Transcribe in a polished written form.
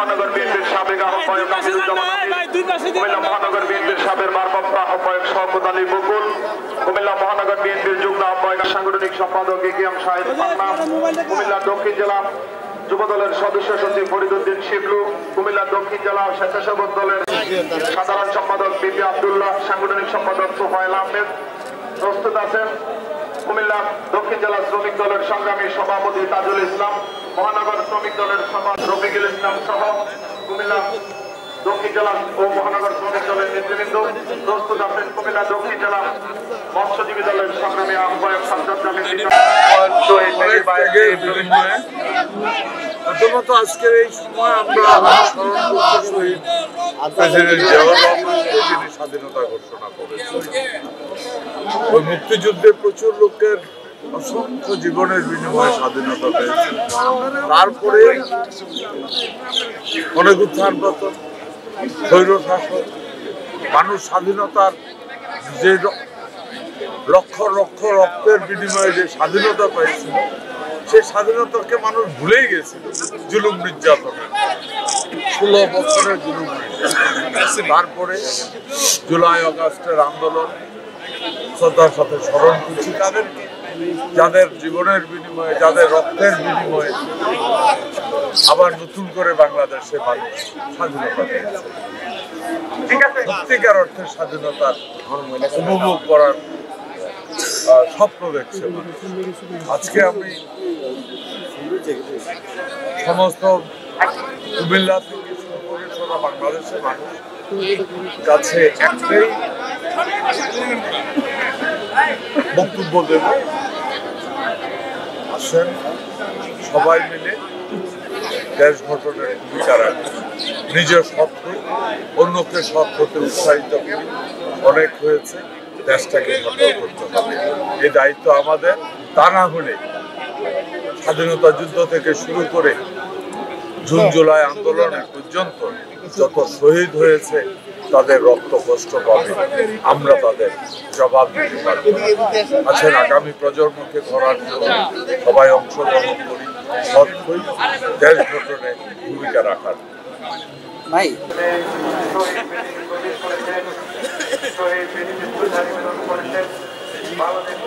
মহানগর বিএনপির সাবেক আহ্বায়ক কুমিল্লা মহানগর বিএনপির সাবেক ভারপ্রাপ্ত আহ্বায়ক শওকত আলী বকুল, কুমিল্লা মহানগর বিএনপির যুগ্ম আহ্বায়ক সাংগঠনিক সম্পাদক একিএম শাহেদ পান্না, কুমিল্লা দক্ষিণ জেলা যুব দলের সদস্য সচিব ফরিদউদ্দিন শিবলু, কুমিল্লা দক্ষিণ জেলা স্বেচ্ছাসেবক দলের সাধারণ সম্পাদক বিপি আব্দুল্লাহ, সাংগঠনিক সম্পাদক সোহাইল আহমেদ প্রস্তুত আছেন। কুমিল্লা দক্ষিণ জেলা শ্রমিক দলের সংগ্রামী সভাপতি তাজুল ইসলাম, মহানগর শ্রমিক দলের সভাপতি রফিকুল ইসলাম সহ কুমিল্লা দক্ষিণ জেলা ও মহানগর শ্রমিক দলের নেতৃবৃন্দ প্রস্তুত আছেন। কুমিল্লা দক্ষিণ জেলা মৎস্যজীবী দলের সংগ্রামী আহ্বায়ক সাজ্জাদ জামিল। প্রথমত আজকের এই সময় আমরা স্মরণ করতে শহীদ প্রেসিডেন্ট জিয়াউর রহমানকে, যিনি স্বাধীনতা ঘোষণা করেছেন। ওই মুক্তিযুদ্ধে প্রচুর লোকের অসংখ্য জীবনের বিনিময়ে স্বাধীনতা পেয়েছে। তারপরে অনেক উত্থান পতন, স্বৈরশাসন, মানুষ স্বাধীনতার যে লক্ষ লক্ষ রক্তের বিনিময়ে যে স্বাধীনতা পেয়েছিল, সেই স্বাধীনতাকে মানুষ ভুলেই গেছিল জুলুম নির্যাতনের, 16 বছরের জুলুম নির্যাতন। তারপরে জুলাই আগস্টের আন্দোলন শ্রদ্ধার সাথে স্মরণ করছি তাদেরকে, যাদের জীবনের বিনিময়ে, যাদের রক্তের বিনিময়ে আবার নতুন করে বাংলাদেশে মানুষ স্বাধীনতা পেয়েছে। সত্যিকার অর্থে স্বাধীনতার উপভোগ করার স্বপ্ন দেখছে। আজকে আমি সমস্ত কুমিল্লা থেকে শুরু করে সারা বাংলাদেশের মানুষ কাছে একটাই বক্তব্য দেব, আসেন সবাই মিলে দেশ গঠনের ভূমিকা রাখি, নিজের সৎ হই, অন্যকে সৎ হতে উৎসাহিত করি। অনেক হয়েছে, দেশটাকে গঠন করতে হবে, এই দায়িত্ব আমাদের। তা না হলে স্বাধীনতা যুদ্ধ থেকে শুরু করে জুন জুলাই আন্দোলনের পর্যন্ত যত শহীদ হয়েছে তাদের রক্ত কষ্ট পাবে, আমরা তাদের জবাব দিতে পারব। আছেন আগামী প্রজন্মকে গড়ার জন্য সবাই অংশগ্রহণ করি, সৎ হই, দেশ গঠনে ভূমিকা রাখার। বাংলাদেশ